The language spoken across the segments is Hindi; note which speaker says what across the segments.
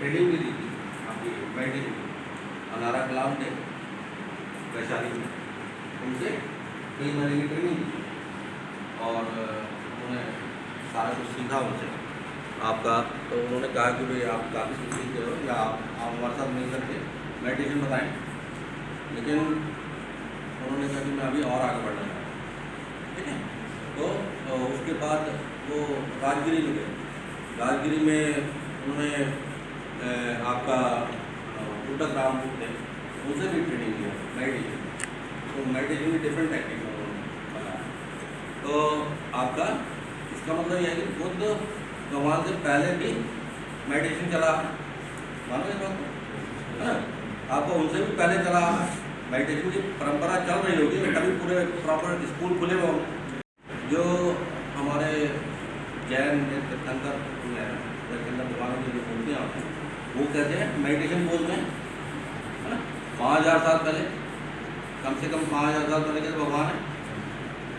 Speaker 1: ट्रेनिंग भी दी थी आपकी मेडिटेशन की, अनारा कलाम थे वैशाली में, उनसे 3 महीने की ट्रेनिंग दी और उन्होंने सारा कुछ सीखा उनसे आपका। तो उन्होंने कहा कि भाई आप काफ़ी कुछ सीख रहे हो या आप हमारे साथ मिल करके मेडिटेशन बताएं, लेकिन उन्होंने कहा कि मैं अभी और आगे बढ़ना चाहता हूँ, ठीक है। तो उसके बाद वो राजगिरी में गए। राजगिरी में उन्होंने आपका टूटक राम थे, उनसे भी ट्रेनिंग लिया मेडिटेशन। तो मेडिटेशन की डिफरेंट टेक्निक उन्होंने बताया। तो आपका इसका मतलब यह है कि खुद भगवान से पहले भी मेडिटेशन चला, मानो ये बात है ना, आपको उनसे भी पहले चला, मेडिटेशन की परंपरा चल रही होगी, कभी पूरे प्रॉपर स्कूल खुले हुए होंगे। जो हमारे जैन तीर्थंकर भगवानों की जो मूर्तियाँ होती हैं वो कहते हैं मेडिटेशन पोज में, है ना, 5000 साल पहले, कम से कम 5000 साल पहले के भगवान है।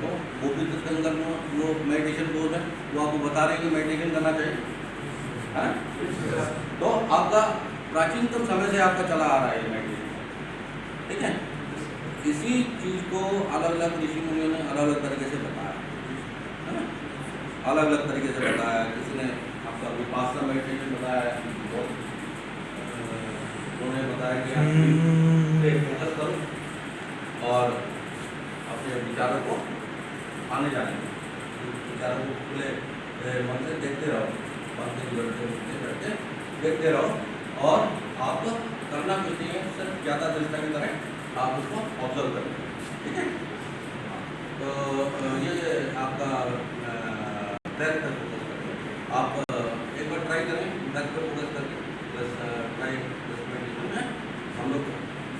Speaker 1: तो वो भी तीर्थंकर में वो मेडिटेशन पोज है, वो आपको बता रहे हैं कि मेडिटेशन करना चाहिए, है। तो आपका प्राचीनतम समय से आपका चला आ रहा है मेडिटेशन, ठीक है। इसी चीज़ को अलग अलग ऋषि मुनियों ने अलग अलग तरीके से बताया, है ना, अलग अलग तरीके से बताया। किसी ने आपका विपासना मेडिटेशन बताया, उन्होंने बताया कि आप फोकस करो और अपने विचारों को आने जाने दो, विचारों को खुले मन से देखते रहो, मन से जुड़ते उठते बैठते देखते रहो और आप करना कुछ नहीं है, सिर्फ ज़्यादा दृष्टा की तरह आप उसको ऑब्जर्व करें, ठीक है। तो ये आपका ब्रेथ पर फोकस करें, आप एक बार ट्राई करें ब्रेथ पर फोकस करके, बस ट्राई मेडिटेशन में हम लोग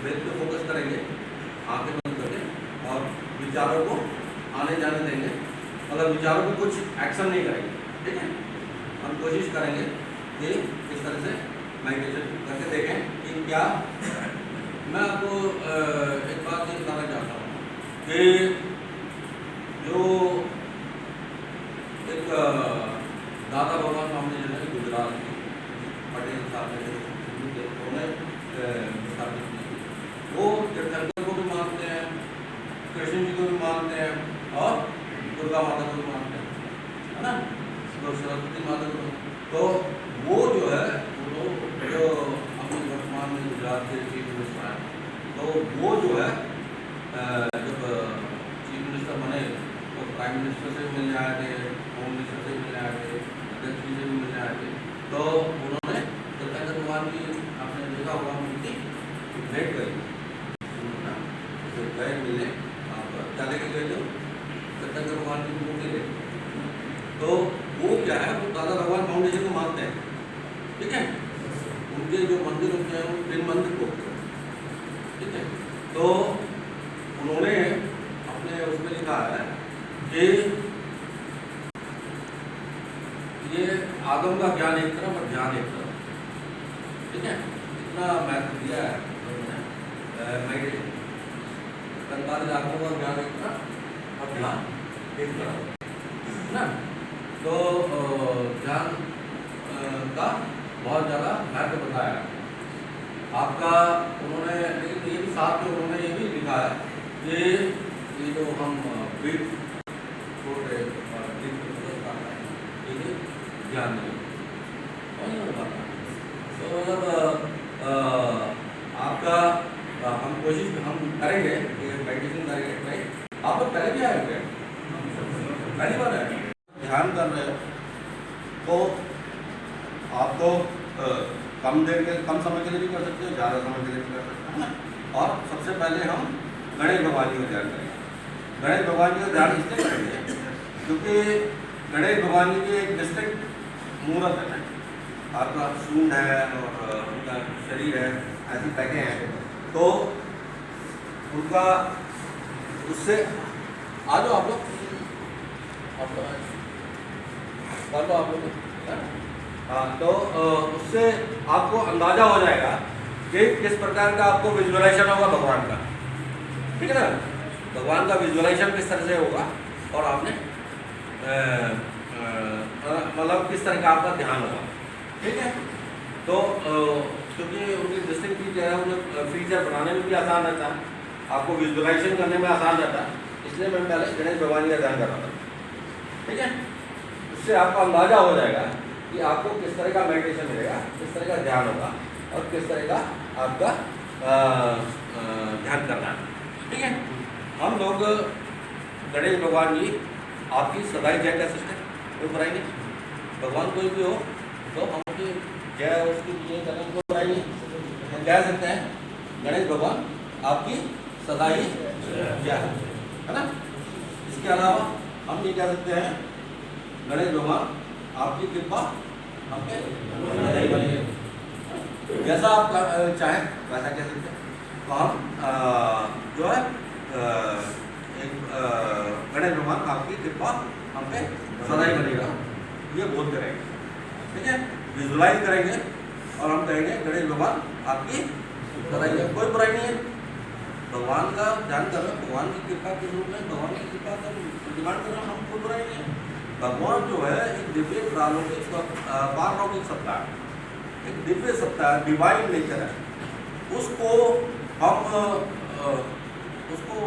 Speaker 1: ब्रेथ पे फोकस करेंगे, आंखें बंद करके और विचारों को आने जाने देंगे, मतलब विचारों को कुछ एक्शन नहीं करेंगे, ठीक है। हम कोशिश करेंगे कि इस तरह से मेडिटेशन करके देखें कि क्या। मैं आपको एक बात ये बताना चाहता हूँ कि जो एक दादा भगवान फाउंडेशन है गुजरात की, पटेल साहब ने उन्होंने स्थापित की थी, वो तीर्थंकर को भी मानते हैं, कृष्ण जी को भी मानते हैं और दुर्गा माता को भी मानते हैं, है ना, तो सरस्वती माता को। तो वो जो है वो जो अपने वर्तमान में गुजरात के चीफ मिनिस्टर हैं, तो वो जो है जब चीफ मिनिस्टर बने तो प्राइम मिनिस्टर से मिलने आए थे, होम मिनिस्टर से मिलने आए थे, अध्यक्ष जी से भी मिलने आए थे। तो उन्होंने तीर्थंकर भगवान की आपने देखा होगा मूर्ति भेंट करी, गए मिलने, आप क्या लेके गए थे तीर्थंकर भगवान की मूर्ति ले। तो वो क्या है, वो दादा भगवान फाउंडेशन को मानते हैं, ठीक है। उनके जो मंदिर होते हैं वो तीन मंदिर को, ठीक है। तो उन्होंने अपने उसमें लिखा है कि ये आगम का ज्ञान एक तरफ और ध्यान एक तरफ, ठीक है। इतना महत्व दिया है उन्होंने मेडिटेशन, 45 आगमों का ज्ञान एक तरफ और ध्यान एक तरफ, है ना। तो ध्यान का बहुत ज़्यादा महत्व बताया आपका उन्होंने, लेकिन ये भी साथ में उन्होंने ये भी लिखा है कि ये जो हम बीट छोटे ये ध्यान नहीं, तो मतलब आपका हम कोशिश हम करेंगे कि मेडिटेशन करेंगे, नहीं आप लोग पहले भी आए हुए, पहली बार आए, ध्यान कर रहे हो तो आपको कम देर के कम समय के लिए भी कर सकते हो, ज़्यादा समय के लिए भी कर सकते हो, है ना। और सबसे पहले हम गणेश भगवान जी का ध्यान करेंगे। गणेश भगवान जी का ध्यान इसलिए करेंगे क्योंकि गणेश भगवान जी की एक डिस्टिंक्ट मूर्त है, आपका सूंड है और उनका शरीर है, ऐसी पैकें हैं, तो उनका उससे आ जाओ आप लोग, आप लोग, हाँ। तो उससे आपको अंदाजा हो जाएगा कि किस प्रकार का आपको विजुअलाइजेशन होगा भगवान का, ठीक है ना। भगवान का विजुअलाइजेशन किस तरह से होगा और आपने मतलब किस तरह का आपका ध्यान होगा, ठीक है। तो क्योंकि उनकी डिस्टिंक्ट फीचर है, उन्हें फीचर बनाने में भी आसान रहता है, आपको विजुलाइजेशन करने में आसान रहता है, इसलिए मैं पहले गणेश भगवान का ध्यान कर रहा था। ठीक है, इससे आपको अंदाजा हो जाएगा कि आपको किस तरह का मेडिटेशन मिलेगा, किस तरह का ध्यान होगा और किस तरह का आपका ध्यान करना है। ठीक है, हम लोग गणेश भगवान जी आपकी सदाई जय कह सकते हैं, कोई बुराई नहीं, भगवान कोई भी हो तो हम उसकी जय उसकी ये करने में कोई बुराई नहीं, हम कह सकते हैं गणेश भगवान आपकी सदाई जय है ना। इसके अलावा हम ये कह सकते हैं गणेश भगवान आपकी कृपा हम पे सदाई बनी है, जैसा आप चाहें वैसा कह सकते हैं। तो हम जो है एक गणेश भगवान आपकी कृपा हम पे सदाई बनेगा, ये बोध करेंगे। ठीक है, विजुलाइज करेंगे और हम कहेंगे गणेश भगवान आपकी सदाई है, कोई बुराई नहीं है। भगवान का ध्यान कर रहे हैं, भगवान की कृपा के रूप में भगवान की कृपा का डिमांड कर रहे हैं, हम कोई बुराई नहीं है। भगवान जो है एक दिव्य प्रालौकिक पारलौकिक सत्ता है, एक दिव्य सत्ता है, डिवाइन नेचर है, उसको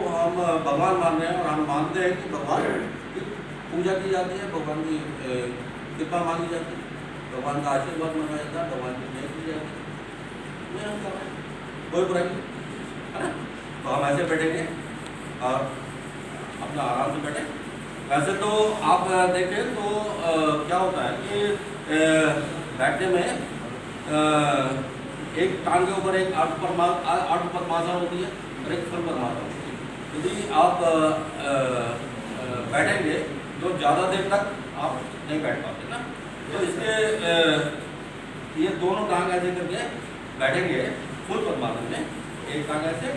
Speaker 1: हम भगवान मान रहे हैं और हम मानते हैं कि भगवान की पूजा की जाती है, भगवान की कृपा मांगी जाती है, भगवान का आशीर्वाद मांगा जाता है, भगवान की जय की जाती है, ये हम कर रहे हैं, कोई बुराई नहीं है ना। तो हम ऐसे बैठेंगे और अपना आराम से बैठे। वैसे तो आप देखें तो क्या होता है कि बैठने में एक टांग के ऊपर एक आठ पद्मासन होती है और एक फल पद्मासन होती है। यदि आप बैठेंगे तो ज़्यादा देर तक आप नहीं बैठ पाते ना, तो इसलिए ये दोनों टांग ऐसे करके बैठेंगे फुल पद्मासन में, एक टांग ऐसे,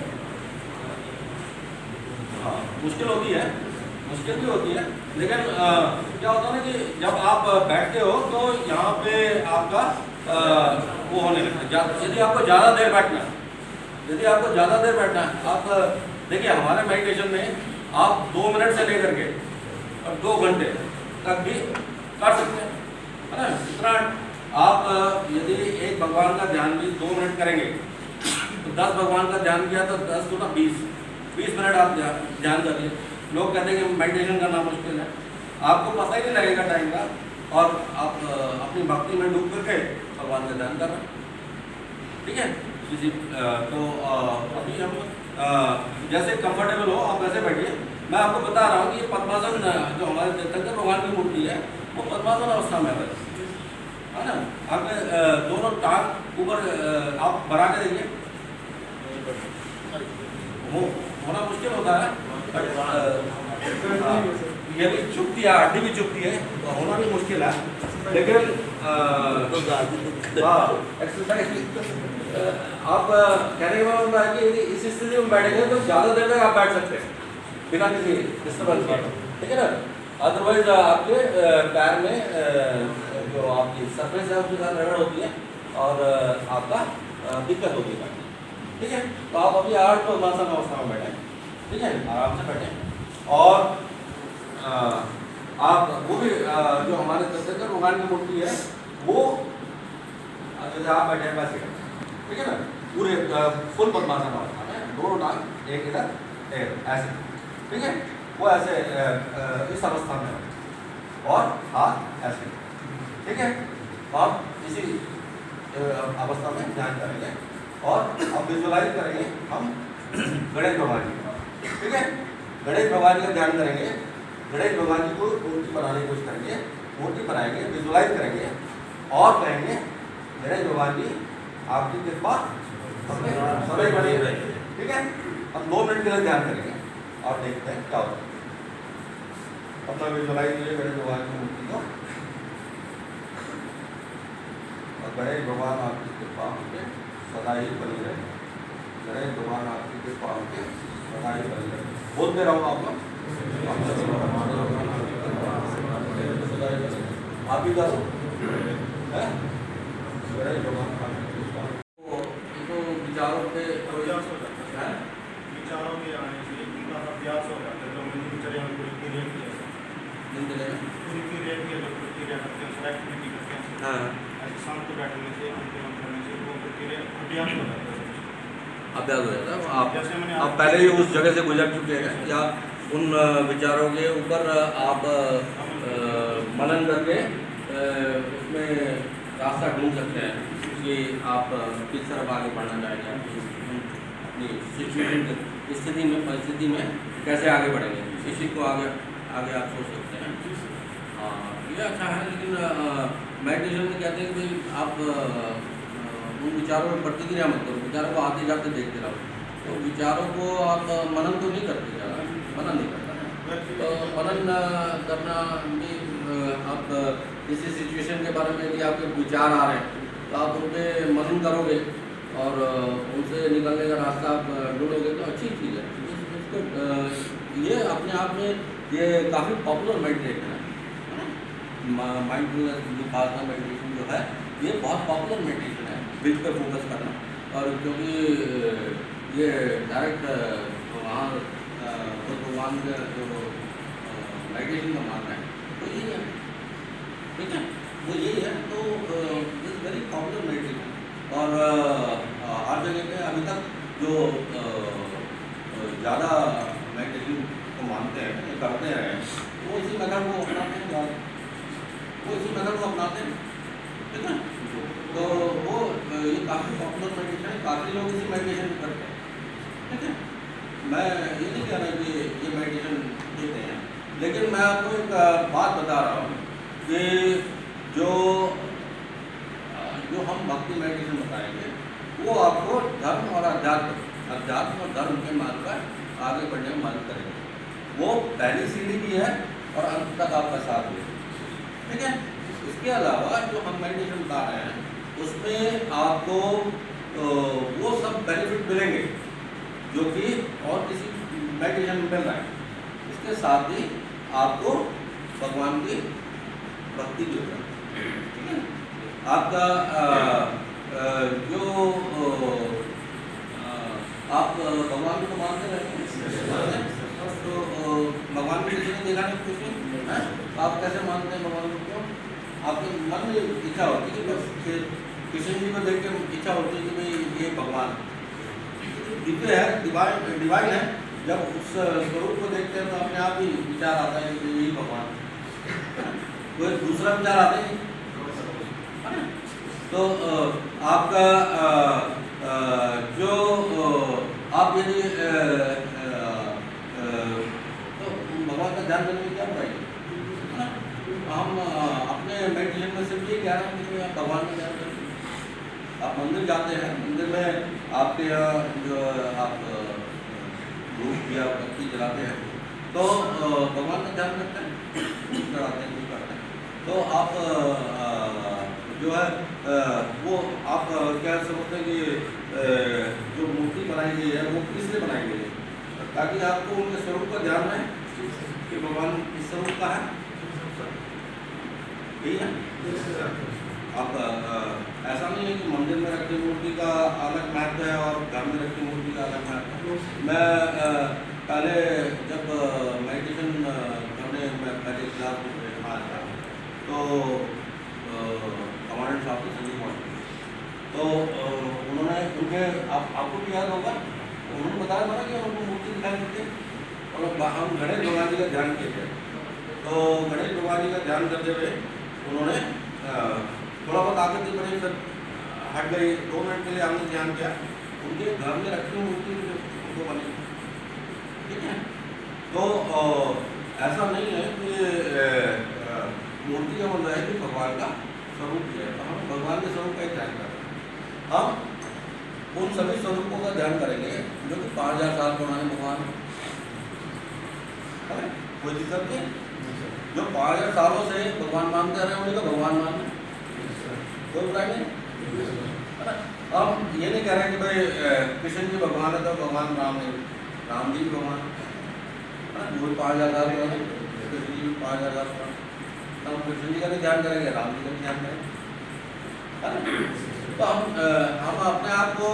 Speaker 1: हाँ मुश्किल होती है, मुश्किल भी होती है, लेकिन क्या होता है ना कि जब आप बैठते हो तो यहाँ पे आपका वो होने लगता है। यदि आपको ज़्यादा देर बैठना है, यदि आपको ज़्यादा देर बैठना है, आप देखिए हमारे मेडिटेशन में आप 2 मिनट से लेकर के और 2 घंटे तक भी कर सकते हैं, है ना। इतना आप यदि एक भगवान का ध्यान भी 2 मिनट करेंगे तो 10 भगवान का ध्यान किया तो 10 तो ना 20 मिनट आप ध्यान करिए। लोग कहते हैं कि मेडिटेशन करना मुश्किल है, आपको पता ही नहीं लगेगा टाइम का और आप अपनी भक्ति में डूब करके भगवान का ध्यान कर रहे हैं। ठीक है, किसी तो अभी हम जैसे कंफर्टेबल हो आप वैसे बैठिए। मैं आपको बता रहा हूँ कि ये पद्मासन जो हमारे तीर्थंकर भगवान की मूर्ति है वो पद्मासन अवस्था में है ना। आप दोनों टांग ऊपर आप बढ़ा के देखिए, होना मुश्किल होता है, ये भी चुभती है, हड्डी भी चुभती है, तो होना भी मुश्किल है, लेकिन एक्सरसाइज आप कहने का मतलब है कि यदि इस स्थिति में बैठेंगे तो ज़्यादा देर तक आप बैठ सकते हैं बिना किसी डिस्टर्बेंस के, ठीक है ना। अदरवाइज आपके पैर में जो आपकी सरफेस है उसके साथ रगड़ होती है और आपका दिक्कत होती है, ठीक है। तो आप अभी 8 पद्मासन अवस्था में बैठें, ठीक है, आराम से बैठें और आप वो भी जो हमारे तीर्थंकर भगवान की मूर्ति है वो जैसे आप बैठे हैं वैसे, ठीक है ना, पूरे फुल पद्मासन अवस्था में, दोनों टांग एक इधर ऐसे, ठीक है, वो ऐसे इस अवस्था में और हाथ ऐसे, ठीक है। आप इसी अवस्था में ध्यान करेंगे और अब विजुअलाइज करेंगे हम गणेश भगवान जी, ठीक है। गणेश भगवान जी का ध्यान करेंगे, गणेश भगवान जी को मूर्ति बनाने की कोशिश करेंगे, मूर्ति बनाएंगे, विजुअलाइज करेंगे और कहेंगे गणेश भगवान जी आपकी कृपा सभी बनी रहे, ठीक है। हम 2 मिनट के लिए ध्यान करेंगे और देखते हैं क्या होता है। अपना विजुअलाइज कीजिए गणेश भगवान की मूर्ति को और गणेश भगवान आपकी कृपा होकर सदा ही बनी रहे, गणेश भगवान आपकी कृपा होकर सदा ही बनी रहे। बोलते रहो आप लोग, आप भी करो, है गणेश भगवान तो विचारों पे
Speaker 2: विचारों के आने से इतना अभ्यास हो जाता है, तो दिनचर्या में पूरी क्रिया की एक्टिविटी करते हैं,
Speaker 1: हाँ
Speaker 2: शांत बैठने से उनके मन करने से वो धीरे अभ्यास हो जाता है सब।
Speaker 1: अभ्यास हो जाता है।
Speaker 2: जैसे मैंने
Speaker 1: आप पहले ही उस जगह से गुजर चुके हैं या उन विचारों के ऊपर आप मनन करके उसमें रास्ता ढूंढ सकते हैं कि आप किस तरफ आगे बढ़ना चाहेंगे, अपनी सिचुएशन स्थिति में परिस्थिति में कैसे आगे बढ़ेंगे, इस चीज़ को आगे आगे आप सोच सकते हैं। ये अच्छा है, लेकिन मेडिटेशन में कहते हैं कि भाई आप उन विचारों में प्रतिक्रिया मत करो, विचारों को आते जाते देखते रहो। तो विचारों को आप मनन तो नहीं करते, ज़्यादा मनन नहीं करता है। तो मनन करना भी आप किसी सिचुएशन के बारे में यदि आपके विचार आ रहे हैं तो आप उन पर मनन करोगे और उनसे निकलने का रास्ता आप ढूंढोगे तो अच्छी चीज़ है। इसको ये अपने आप में ये काफ़ी पॉपुलर मेडिटेशन है ना, माइंडफुलनेस विपासना मेडिटेशन जो है ये बहुत पॉपुलर मेडिटेशन है, ब्रीथ पे फोकस करना। और क्योंकि ये डायरेक्ट वहाँ भगवान का जो मेडिटेशन का मानना है तो यही है, ठीक है, वो यही है। तो इट्स वेरी पॉपुलर मेडिटेशन और हर जगह पे अभी तक जो ज़्यादा मेडिटेशन को मानते हैं करते हैं वो इसी मेथड को अपनाते हैं, ठीक है। तो वो ये काफ़ी पॉपुलर मेडिटेशन है, काफ़ी लोग इसी मेडिटेशन करते हैं, ठीक है। मैं ये नहीं कह रहा कि ये मेडिटेशन देते हैं, लेकिन मैं आपको एक बात बता रहा हूँ कि जो हम भक्ति मेडिटेशन बताएंगे वो आपको धर्म और अध्यात्म और धर्म के मार्ग पर आगे बढ़ने में मदद करेंगे। वो पहली सीढ़ी भी है और अंत तक आपका साथ भी है, ठीक है। इसके अलावा जो हम मेडिटेशन बता रहे हैं उसमें आपको वो सब बेनिफिट मिलेंगे जो कि और किसी मेडिटेशन में मिल रहा है। इसके साथ ही आपको भगवान की भक्ति भी होगा, ठीक है। आपका जो आप भगवान को मानते रहते हैं तो भगवान को किसी ने देखा नहीं, कुछ नहीं, आप कैसे मानते हैं भगवान को? आपके मन में इच्छा होती है कि बस कृष्ण जी को देख के इच्छा होती है कि भाई ये भगवान दिव्य है, डिवाइन है। जब उस स्वरूप को देखते हैं तो अपने आप ही विचार आता है कि यही भगवान, कोई दूसरा विचार आता है ना। तो आपका जो आप यदि तो भगवान का ध्यान करने में क्या बुराई है ना। हम अपने मेडिटेशन में सिर्फ ये कह रहे हैं कि आप भगवान का ध्यान करें। आप मंदिर जाते हैं, मंदिर में आपके यहाँ जो आप धूप या बत्ती जलाते हैं तो भगवान का ध्यान करते हैं, चढ़ाते हैं, नहीं करते हैं। तो आप जो है वो आप क्या समझते हैं कि जो मूर्ति बनाई गई है वो किस लिए बनाई गई है? ताकि आपको उनके स्वरूप का ध्यान रहे कि भगवान इस स्वरूप का है, यही है। आप ऐसा नहीं है कि मंदिर में रखी मूर्ति का अलग महत्व है और घर में रखी मूर्ति का अलग महत्व है। मैं पहले जब मेडिटेशन करने मैं पहले क्लास में आया था तो हमारे साथ संजीव मास्टर तो उन्होंने उनके आपको भी याद होगा, उन्होंने बताया था कि उनको मूर्ति दिखाई देती है और हम गणेश भगवान जी का ध्यान किए थे। तो गणेश भगवान जी का ध्यान करते हुए उन्होंने थोड़ा बहुत आगे थी बड़ी फिर हट गई, 2 मिनट के लिए हमने ध्यान किया, उनके घर में रखी मूर्ति उनको बनी, ठीक है। तो ऐसा नहीं है कि मूर्ति का मतलब है कि भगवान का स्वरूप है, तो हम भगवान के स्वरूप का ही ध्यान कर रहे हैं। हम उन सभी स्वरूपों का ध्यान करेंगे जो कि 5000 साल पुराने भगवान है, कोई दिक्कत नहीं। जो 5000 सालों से भगवान मानते रहे उन्हीं का भगवान मानना, कोई बुराई नहीं, है ना। हम ये नहीं कह रहे कि भाई कृष्ण जी भगवान है तो भगवान राम नहीं, राम जी भगवान है, वो 5000 साल पुराने, कृष्ण जी 5000 साल पुराने, तो हम कृष्ण जी का भी ध्यान करेंगे, राम जी का भी ध्यान करेंगे, है ना। तो हम अपने आप को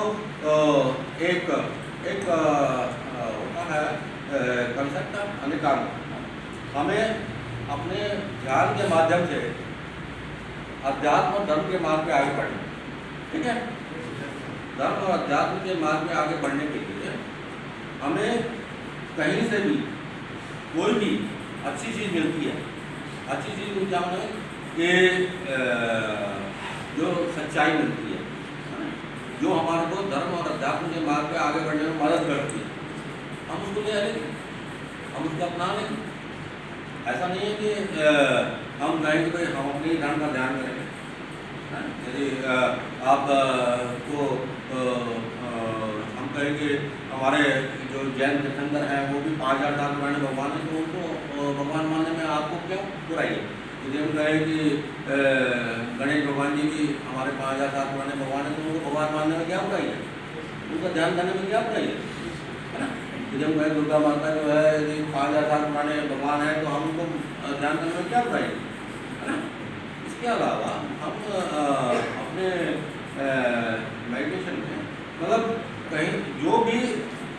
Speaker 1: एक होता है कंसेप्ट अनेकांग, हमें अपने ध्यान के माध्यम से अध्यात्म और धर्म के मार्ग पे आगे बढ़ना, ठीक है। धर्म और अध्यात्म के मार्ग पे आगे बढ़ने के लिए हमें कहीं से भी कोई भी अच्छी चीज़ मिलती है, अच्छी चीज़ मिल जाना कि जो सच्चाई मिलती है, जो हमारे को धर्म और अध्यात्म के मार्ग पे आगे बढ़ने में मदद करती है, हम उसको ले आएंगे, हम उसको अपना लेंगे। ऐसा नहीं है कि हम कहें कि भाई हम अपने ही धर्म का ध्यान करेंगे। यदि आप को हम कहेंगे हमारे जो जैन तीर्थंकर हैं वो भी 5000 साल पुराने भगवान हैं, तो उनको भगवान मानने में आपको क्यों बुराई है? यदि हम कहें कि गणेश भगवान जी भी हमारे 5000 साल पुराने भगवान हैं, तो उनको भगवान मानने में क्या बुराई है? उनका ध्यान करने में क्या बुराई है ना? यदि हम कहें दुर्गा माता जो है यदि 5000 साल पुराने भगवान है, तो हम उनको ध्यान करने में क्या बुराई है ना? इसके अलावा हम अपने मेडिटेशन में मतलब कहीं जो भी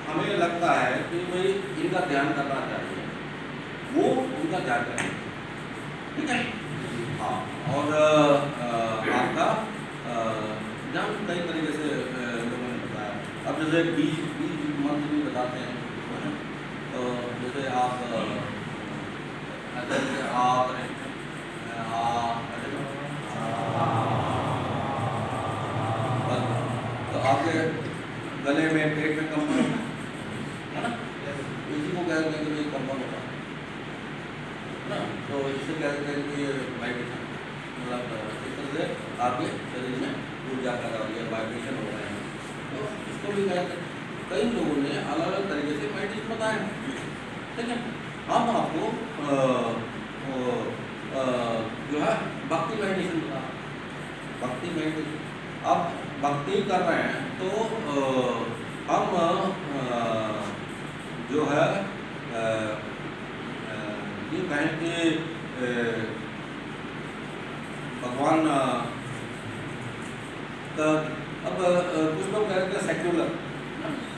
Speaker 1: हमें लगता है कि भाई इनका ध्यान करना चाहिए, वो उनका ध्यान करें, ठीक है। हाँ, और आपका ध्यान कई तरीके से लोगों ने बताया। अब जैसे बीज मंत्र भी बताते हैं, तो जैसे आप तो आपके गले में पेट में कंपन होता है ना, इसी को कहते हैं कि कंपन होता है ना। तो इससे कहते हैं कि वाइब्रेशन, मतलब इस तरह से आपके शरीर में ऊर्जा पैदा हो रही है, वाइब्रेशन हो रहे हैं। तो इसको भी कहते हैं, कई लोगों ने अलग अलग तरीके से मेडिटेशन बताया, ठीक है। हम आपको जो है भक्ति मेडिटेशन बता, भक्ति मेडिटेशन। अब भक्ति कर रहे हैं तो हम जो है ये कहें कि भगवान का, अब कुछ लोग कहते हैं सेक्युलर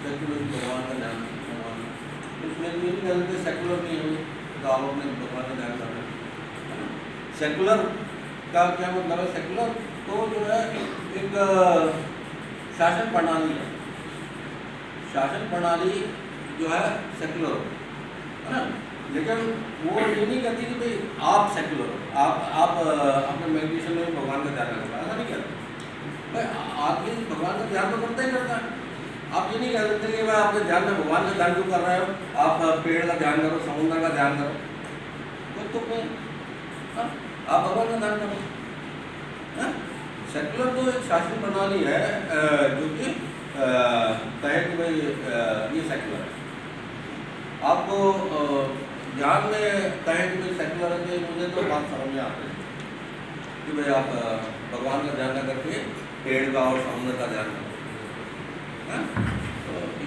Speaker 1: भगवान का ध्यान, भगवान उसमें ये नहीं कहते सेक्युलर नहीं है, गाँव में भगवान का ध्यान कर रहे हैं। सेक्युलर का क्या मतलब है? सेक्युलर तो जो है एक शासन प्रणाली है, शासन प्रणाली जो है सेक्युलर है ना। लेकिन वो ये नहीं कहती कि भाई आप सेक्युलर हो, आप अपने मेडिटेशन में भगवान का ध्यान रखना, ऐसा नहीं कहते भाई। आदमी भगवान का ध्यान तो करता ही करता है। आप ये नहीं कह सकते कि भाई आपके ध्यान में भगवान का ध्यान क्यों कर रहे हो, आप पेड़ का ध्यान करो, समुद्र का ध्यान करो, तो आप भगवान का ध्यान करो। सेक्युलर तो एक शासन प्रणाली है जो कि कहे कि भाई ये सेक्युलर है। आपको ध्यान में कहें कि भाई सेक्युलर है, मुझे तो बात समझ में आती है कि भाई आप भगवान का ध्यान न करके पेड़ का और समुद्र का ध्यान करो, तो